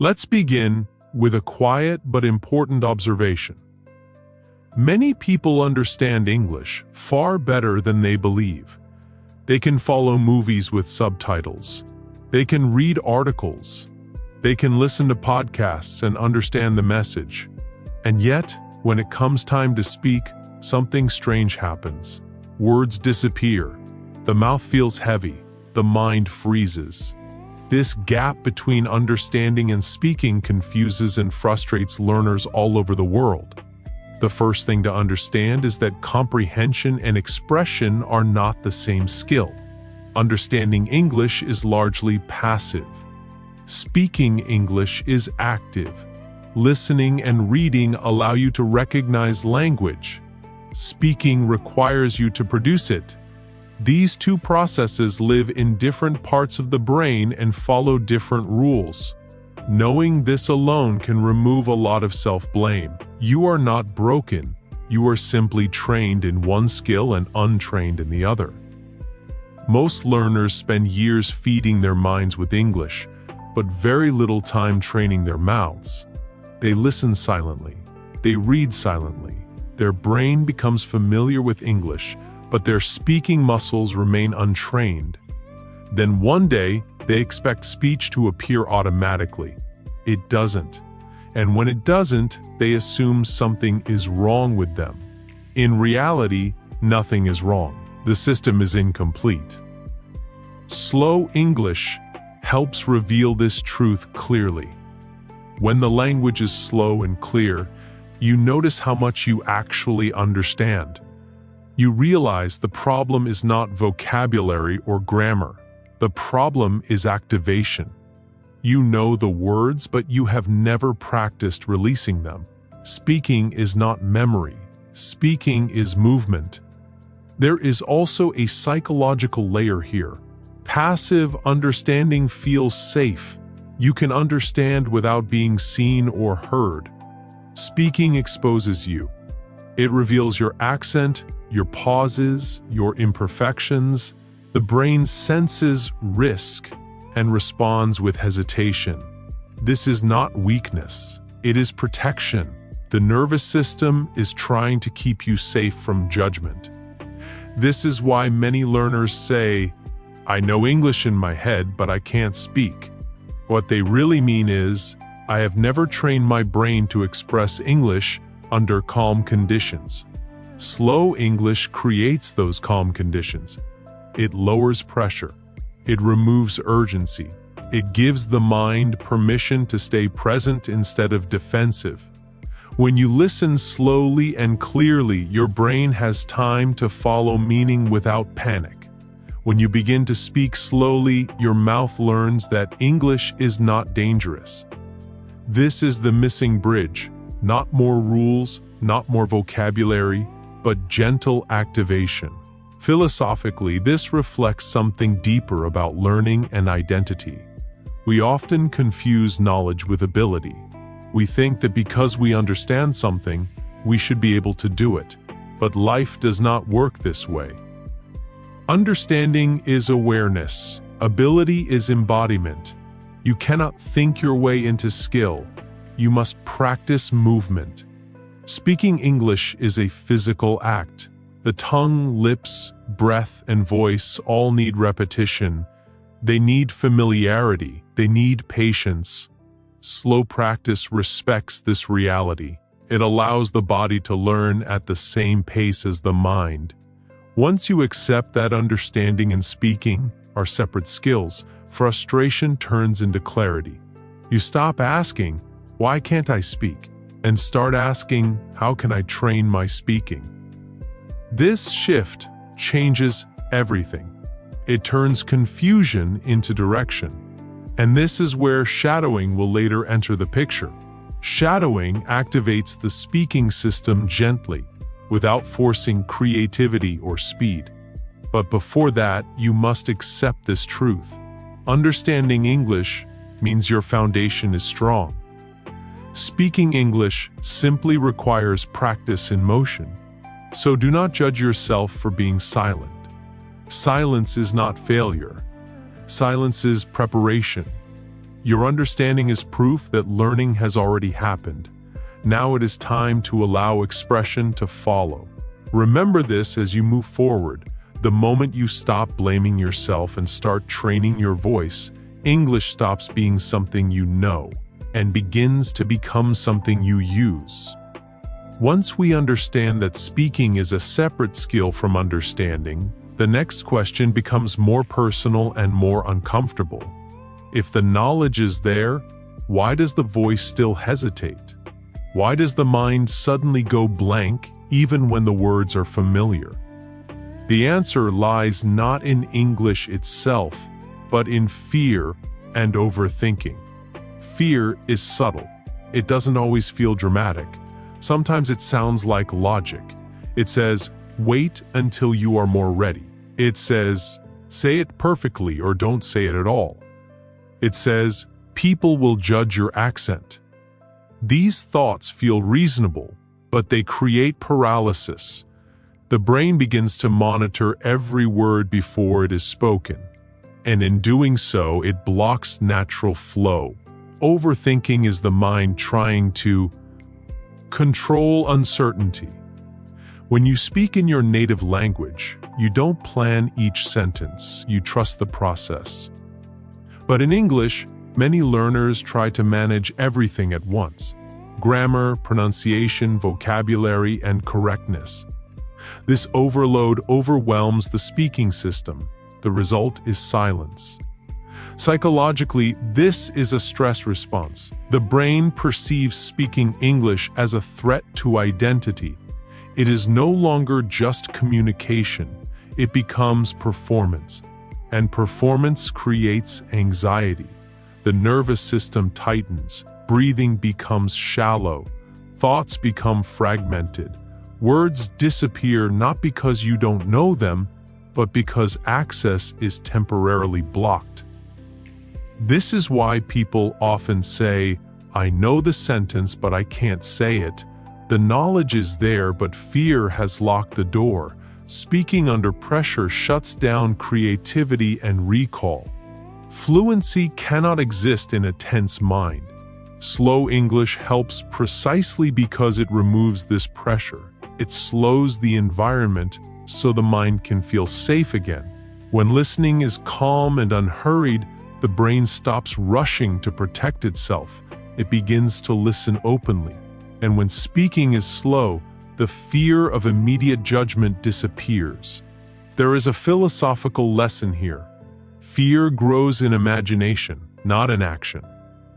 Let's begin with a quiet but important observation. Many people understand English far better than they believe. They can follow movies with subtitles. They can read articles. They can listen to podcasts and understand the message. And yet, when it comes time to speak, something strange happens. Words disappear. The mouth feels heavy. The mind freezes. This gap between understanding and speaking confuses and frustrates learners all over the world. The first thing to understand is that comprehension and expression are not the same skill. Understanding English is largely passive. Speaking English is active. Listening and reading allow you to recognize language. Speaking requires you to produce it. These two processes live in different parts of the brain and follow different rules. Knowing this alone can remove a lot of self-blame. You are not broken. You are simply trained in one skill and untrained in the other. Most learners spend years feeding their minds with English, but very little time training their mouths. They listen silently. They read silently. Their brain becomes familiar with English, but their speaking muscles remain untrained. Then one day, they expect speech to appear automatically. It doesn't. And when it doesn't, they assume something is wrong with them. In reality, nothing is wrong. The system is incomplete. Slow English helps reveal this truth clearly. When the language is slow and clear, you notice how much you actually understand. You realize the problem is not vocabulary or grammar. The problem is activation. You know the words, but you have never practiced releasing them. Speaking is not memory. Speaking is movement. There is also a psychological layer here. Passive understanding feels safe. You can understand without being seen or heard. Speaking exposes you. It reveals your accent, your pauses, your imperfections. The brain senses risk and responds with hesitation. This is not weakness. It is protection. The nervous system is trying to keep you safe from judgment. This is why many learners say, "I know English in my head, but I can't speak." What they really mean is, "I have never trained my brain to express English under calm conditions." Slow English creates those calm conditions. It lowers pressure. It removes urgency. It gives the mind permission to stay present instead of defensive. When you listen slowly and clearly, your brain has time to follow meaning without panic. When you begin to speak slowly, your mouth learns that English is not dangerous. This is the missing bridge. Not more rules, not more vocabulary, but gentle activation. Philosophically, this reflects something deeper about learning and identity. We often confuse knowledge with ability. We think that because we understand something, we should be able to do it. But life does not work this way. Understanding is awareness. Ability is embodiment. You cannot think your way into skill. You must practice movement. Speaking English is a physical act. The tongue, lips, breath, and voice all need repetition. They need familiarity. They need patience. Slow practice respects this reality. It allows the body to learn at the same pace as the mind. Once you accept that understanding and speaking are separate skills, frustration turns into clarity. You stop asking, "Why can't I speak?" and start asking, "How can I train my speaking?" This shift changes everything. It turns confusion into direction. And this is where shadowing will later enter the picture. Shadowing activates the speaking system gently, without forcing creativity or speed. But before that, you must accept this truth. Understanding English means your foundation is strong. Speaking English simply requires practice in motion. So do not judge yourself for being silent. Silence is not failure. Silence is preparation. Your understanding is proof that learning has already happened. Now it is time to allow expression to follow. Remember this as you move forward. The moment you stop blaming yourself and start training your voice, English stops being something you know and begins to become something you use. Once we understand that speaking is a separate skill from understanding, the next question becomes more personal and more uncomfortable. If the knowledge is there, why does the voice still hesitate? Why does the mind suddenly go blank even when the words are familiar? The answer lies not in English itself, but in fear and overthinking. Fear is subtle. It doesn't always feel dramatic. Sometimes it sounds like logic. It says, wait until you are more ready. It says, say it perfectly or don't say it at all. It says, people will judge your accent. These thoughts feel reasonable, but they create paralysis. The brain begins to monitor every word before it is spoken, and in doing so, it blocks natural flow. Overthinking is the mind trying to control uncertainty. When you speak in your native language, you don't plan each sentence, you trust the process. But in English, many learners try to manage everything at once: grammar, pronunciation, vocabulary, and correctness. This overload overwhelms the speaking system. The result is silence. Psychologically, this is a stress response. The brain perceives speaking English as a threat to identity. It is no longer just communication. It becomes performance. And performance creates anxiety. The nervous system tightens. Breathing becomes shallow. Thoughts become fragmented. Words disappear not because you don't know them, but because access is temporarily blocked. This is why people often say, I know the sentence, but I can't say it. The knowledge is there, but fear has locked the door. Speaking under pressure shuts down creativity and recall. Fluency cannot exist in a tense mind. Slow English helps precisely because it removes this pressure. It slows the environment so the mind can feel safe again. When listening is calm and unhurried, the brain stops rushing to protect itself. It begins to listen openly. And when speaking is slow, the fear of immediate judgment disappears. There is a philosophical lesson here. Fear grows in imagination, not in action.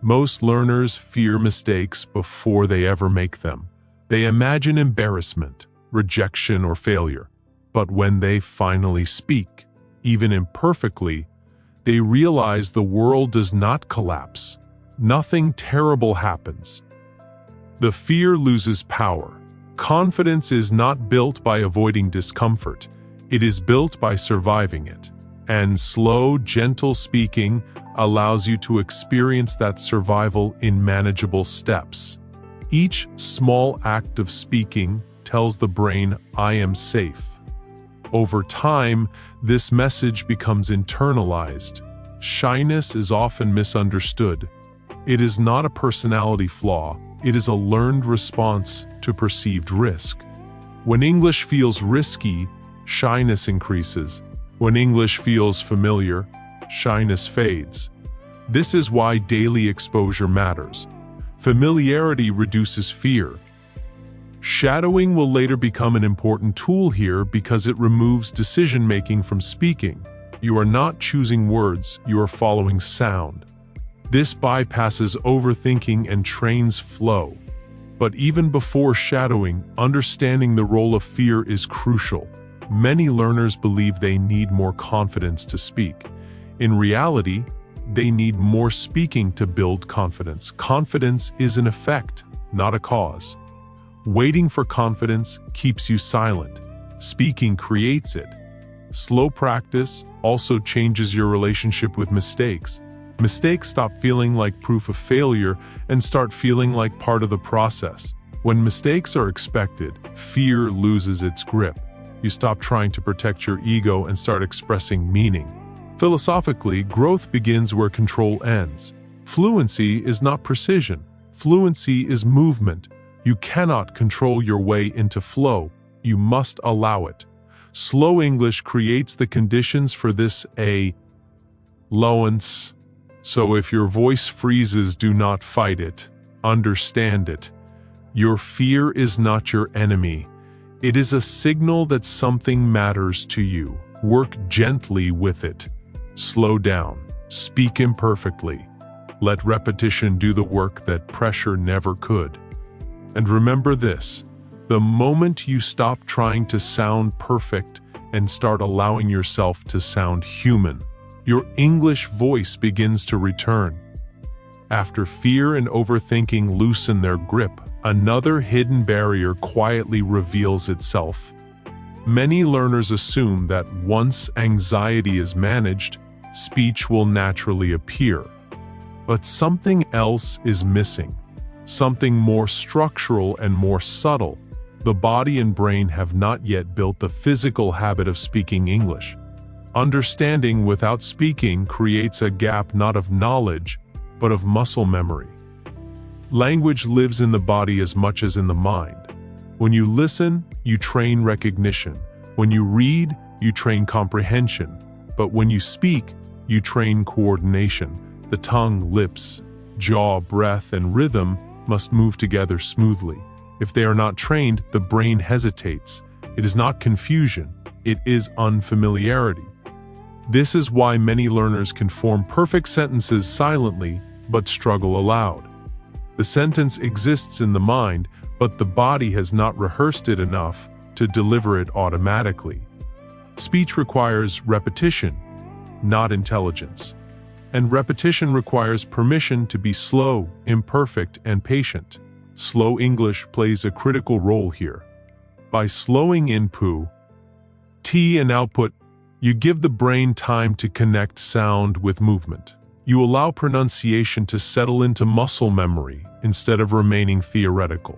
Most learners fear mistakes before they ever make them. They imagine embarrassment, rejection, or failure. But when they finally speak, even imperfectly, they realize the world does not collapse. Nothing terrible happens. The fear loses power. Confidence is not built by avoiding discomfort. It is built by surviving it. And slow, gentle speaking allows you to experience that survival in manageable steps. Each small act of speaking tells the brain, I am safe. Over time, this message becomes internalized. Shyness is often misunderstood. It is not a personality flaw. It is a learned response to perceived risk. When English feels risky, shyness increases. When English feels familiar, shyness fades. This is why daily exposure matters. Familiarity reduces fear. Shadowing will later become an important tool here because it removes decision-making from speaking. You are not choosing words, you are following sound. This bypasses overthinking and trains flow. But even before shadowing, understanding the role of fear is crucial. Many learners believe they need more confidence to speak. In reality, they need more speaking to build confidence. Confidence is an effect, not a cause. Waiting for confidence keeps you silent. Speaking creates it. Slow practice also changes your relationship with mistakes. Mistakes stop feeling like proof of failure and start feeling like part of the process. When mistakes are expected, fear loses its grip. You stop trying to protect your ego and start expressing meaning. Philosophically, growth begins where control ends. Fluency is not precision. Fluency is movement. You cannot control your way into flow. You must allow it. Slow English creates the conditions for this allowance. So if your voice freezes, do not fight it. Understand it. Your fear is not your enemy. It is a signal that something matters to you. Work gently with it. Slow down. Speak imperfectly. Let repetition do the work that pressure never could. And remember this: the moment you stop trying to sound perfect and start allowing yourself to sound human, your English voice begins to return. After fear and overthinking loosen their grip, another hidden barrier quietly reveals itself. Many learners assume that once anxiety is managed, speech will naturally appear. But something else is missing. Something more structural and more subtle. The body and brain have not yet built the physical habit of speaking English. Understanding without speaking creates a gap not of knowledge, but of muscle memory. Language lives in the body as much as in the mind. When you listen, you train recognition. When you read, you train comprehension. But when you speak, you train coordination. The tongue, lips, jaw, breath, and rhythm must move together smoothly. If they are not trained, the brain hesitates. It is not confusion, it is unfamiliarity. This is why many learners can form perfect sentences silently, but struggle aloud. The sentence exists in the mind, but the body has not rehearsed it enough to deliver it automatically. Speech requires repetition, not intelligence. And repetition requires permission to be slow, imperfect, and patient. Slow English plays a critical role here. By slowing input and output, you give the brain time to connect sound with movement. You allow pronunciation to settle into muscle memory instead of remaining theoretical.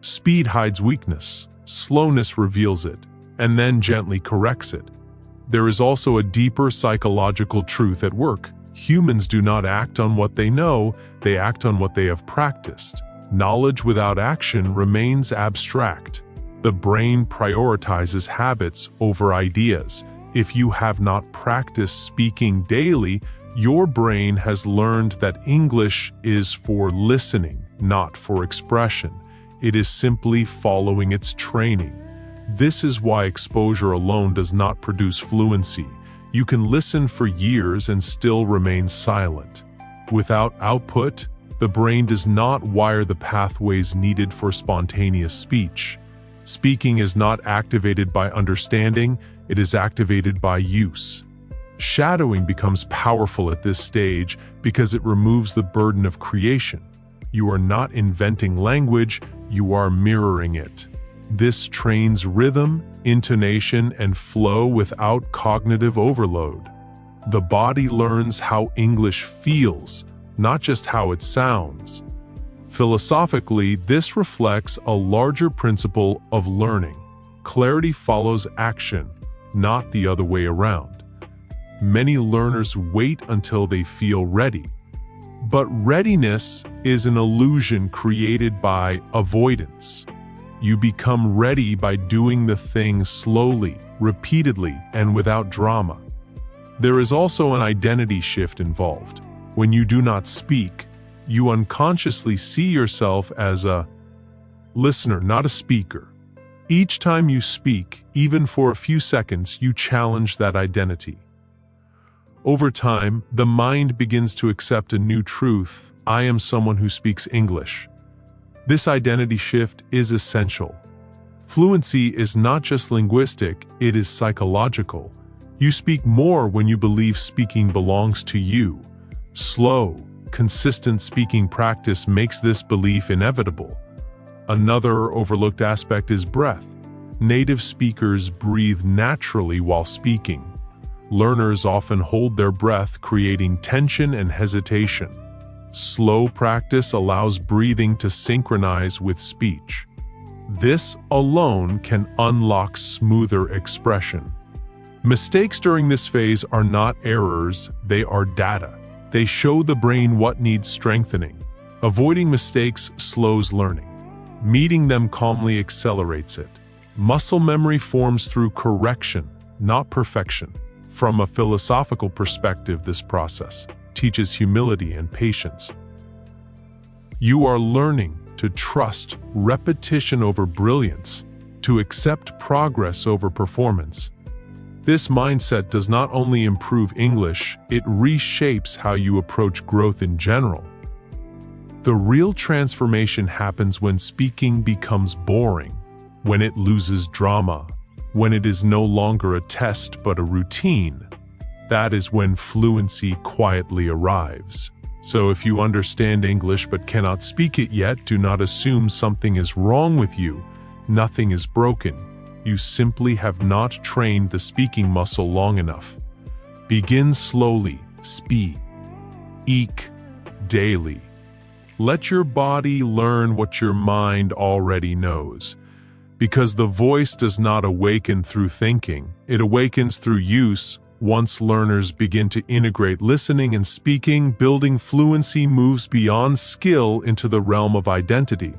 Speed hides weakness, slowness reveals it, and then gently corrects it. There is also a deeper psychological truth at work. Humans do not act on what they know, they act on what they have practiced. Knowledge without action remains abstract. The brain prioritizes habits over ideas. If you have not practiced speaking daily, your brain has learned that English is for listening, not for expression. It is simply following its training. This is why exposure alone does not produce fluency. You can listen for years and still remain silent. Without output, the brain does not wire the pathways needed for spontaneous speech. Speaking is not activated by understanding, it is activated by use. Shadowing becomes powerful at this stage because it removes the burden of creation. You are not inventing language, you are mirroring it. This trains rhythm, intonation, and flow without cognitive overload. The body learns how English feels, not just how it sounds. Philosophically, this reflects a larger principle of learning. Clarity follows action, not the other way around. Many learners wait until they feel ready. But readiness is an illusion created by avoidance. You become ready by doing the thing slowly, repeatedly, and without drama. There is also an identity shift involved. When you do not speak, you unconsciously see yourself as a listener, not a speaker. Each time you speak, even for a few seconds, you challenge that identity. Over time, the mind begins to accept a new truth: I am someone who speaks English. This identity shift is essential. Fluency is not just linguistic, it is psychological. You speak more when you believe speaking belongs to you. Slow, consistent speaking practice makes this belief inevitable. Another overlooked aspect is breath. Native speakers breathe naturally while speaking. Learners often hold their breath, creating tension and hesitation. Slow practice allows breathing to synchronize with speech. This alone can unlock smoother expression. Mistakes during this phase are not errors, they are data. They show the brain what needs strengthening. Avoiding mistakes slows learning. Meeting them calmly accelerates it. Muscle memory forms through correction, not perfection. From a philosophical perspective, this process teaches humility and patience. You are learning to trust repetition over brilliance, to accept progress over performance. This mindset does not only improve English, it reshapes how you approach growth in general. The real transformation happens when speaking becomes boring, when it loses drama, when it is no longer a test but a routine. That is when fluency quietly arrives. So if you understand English but cannot speak it yet, do not assume something is wrong with you. Nothing is broken. You simply have not trained the speaking muscle long enough. Begin slowly. Speak daily. Let your body learn what your mind already knows. Because the voice does not awaken through thinking, it awakens through use. Once learners begin to integrate listening and speaking, building fluency moves beyond skill into the realm of identity.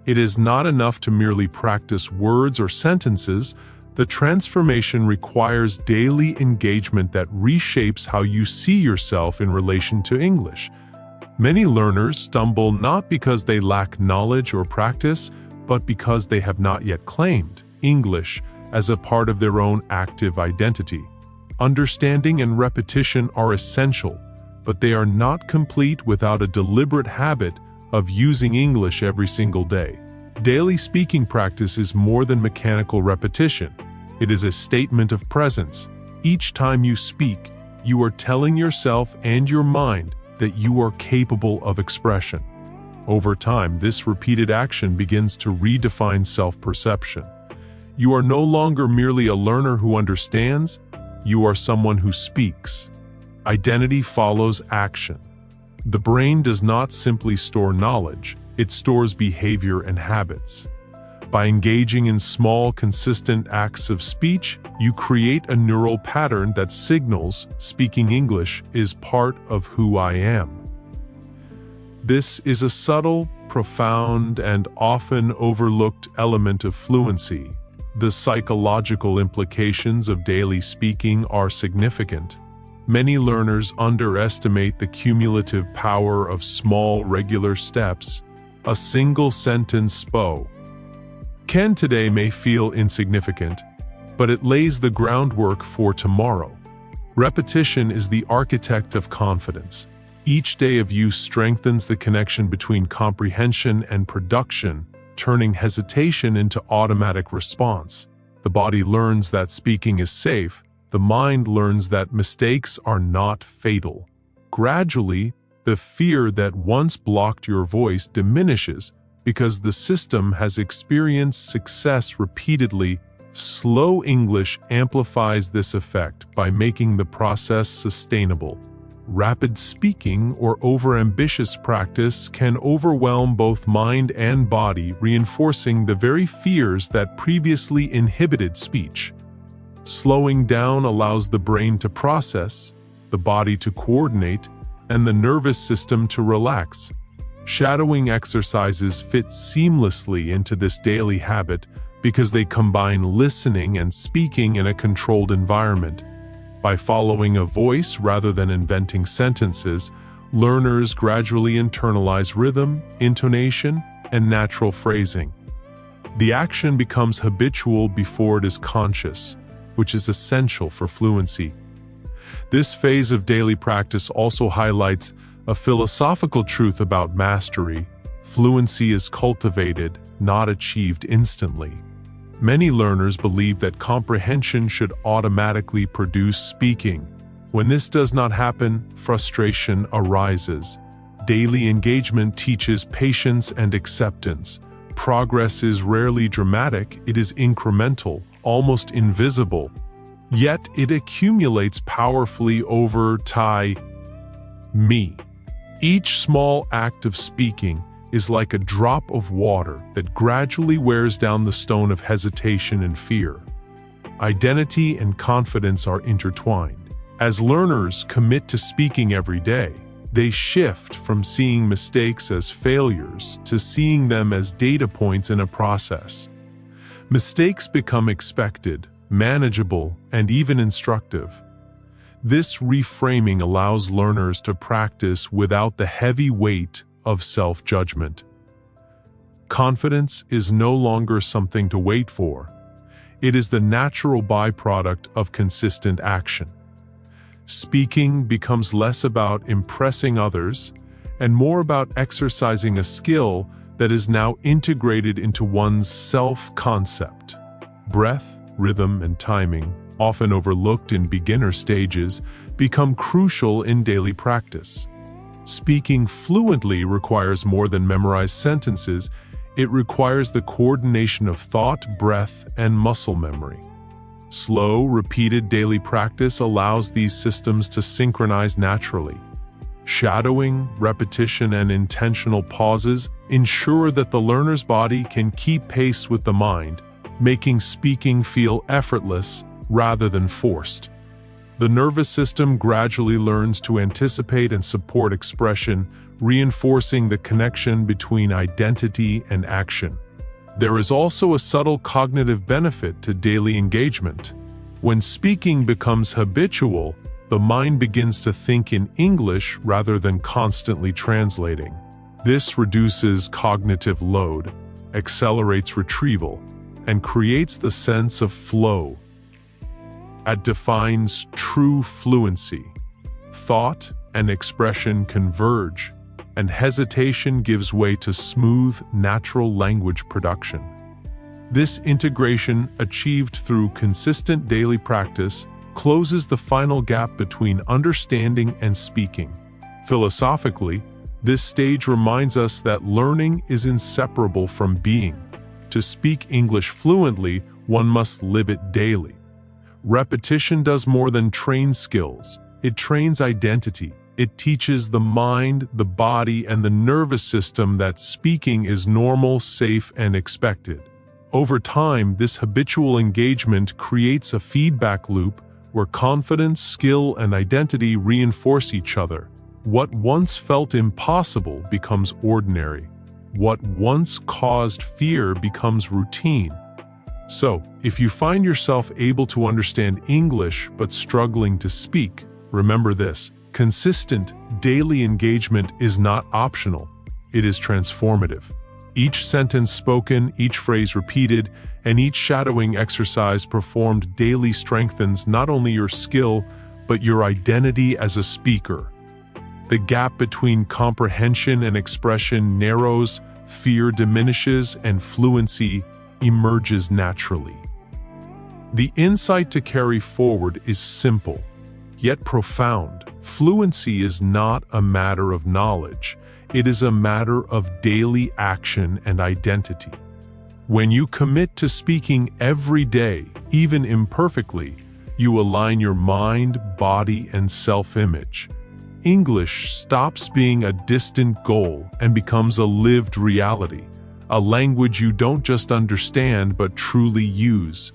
It is not enough to merely practice words or sentences. The transformation requires daily engagement that reshapes how you see yourself in relation to English. Many learners stumble not because they lack knowledge or practice, but because they have not yet claimed English as a part of their own active identity. Understanding and repetition are essential, but they are not complete without a deliberate habit of using English every single day. Daily speaking practice is more than mechanical repetition. It is a statement of presence. Each time you speak, you are telling yourself and your mind that you are capable of expression. Over time, this repeated action begins to redefine self-perception. You are no longer merely a learner who understands, you are someone who speaks. Identity follows action. The brain does not simply store knowledge, it stores behavior and habits. By engaging in small, consistent acts of speech, you create a neural pattern that signals speaking English is part of who I am. This is a subtle, profound, and often overlooked element of fluency. The psychological implications of daily speaking are significant. Many learners underestimate the cumulative power of small, regular steps. A single sentence spoken today may feel insignificant, but it lays the groundwork for tomorrow. Repetition is the architect of confidence. Each day of use strengthens the connection between comprehension and production, turning hesitation into automatic response. The body learns that speaking is safe. The mind learns that mistakes are not fatal. Gradually, the fear that once blocked your voice diminishes because the system has experienced success repeatedly. Slow English amplifies this effect by making the process sustainable. Rapid speaking or overambitious practice can overwhelm both mind and body, reinforcing the very fears that previously inhibited speech. Slowing down allows the brain to process, the body to coordinate, and the nervous system to relax. Shadowing exercises fit seamlessly into this daily habit because they combine listening and speaking in a controlled environment. By following a voice rather than inventing sentences, learners gradually internalize rhythm, intonation, and natural phrasing. The action becomes habitual before it is conscious, which is essential for fluency. This phase of daily practice also highlights a philosophical truth about mastery. Fluency is cultivated, not achieved instantly. Many learners believe that comprehension should automatically produce speaking. When this does not happen, frustration arises. Daily engagement teaches patience and acceptance. Progress is rarely dramatic, it is incremental, almost invisible. Yet it accumulates powerfully over time. Each small act of speaking is like a drop of water that gradually wears down the stone of hesitation and fear. Identity and confidence are intertwined. As learners commit to speaking every day, They shift from seeing mistakes as failures to seeing them as data points in a process. Mistakes become expected, manageable, and even instructive. This reframing allows learners to practice without the heavy weight of self-judgment. Confidence is no longer something to wait for. It is the natural byproduct of consistent action. Speaking becomes less about impressing others and more about exercising a skill that is now integrated into one's self-concept. Breath, rhythm, and timing, often overlooked in beginner stages, become crucial in daily practice. Speaking fluently requires more than memorized sentences. It requires the coordination of thought, breath, and muscle memory. Slow, repeated daily practice allows these systems to synchronize naturally. Shadowing, repetition, and intentional pauses ensure that the learner's body can keep pace with the mind, making speaking feel effortless rather than forced. The nervous system gradually learns to anticipate and support expression, reinforcing the connection between identity and action. There is also a subtle cognitive benefit to daily engagement. When speaking becomes habitual, the mind begins to think in English rather than constantly translating. This reduces cognitive load, accelerates retrieval, and creates the sense of flow. It defines true fluency. Thought and expression converge, and hesitation gives way to smooth, natural language production. This integration, achieved through consistent daily practice, closes the final gap between understanding and speaking. Philosophically, this stage reminds us that learning is inseparable from being. To speak English fluently, one must live it daily. Repetition does more than train skills. It trains identity. It teaches the mind, the body, and the nervous system that speaking is normal, safe, and expected. Over time, this habitual engagement creates a feedback loop where confidence, skill, and identity reinforce each other. What once felt impossible becomes ordinary. What once caused fear becomes routine. So, if you find yourself able to understand English but struggling to speak, remember this: consistent, daily engagement is not optional. It is transformative. Each sentence spoken, each phrase repeated, and each shadowing exercise performed daily strengthens not only your skill, but your identity as a speaker. The gap between comprehension and expression narrows, fear diminishes, and fluency emerges naturally. The insight to carry forward is simple, yet profound. Fluency is not a matter of knowledge. It is a matter of daily action and identity. When you commit to speaking every day, even imperfectly, you align your mind, body, and self-image. English stops being a distant goal and becomes a lived reality, a language you don't just understand but truly use.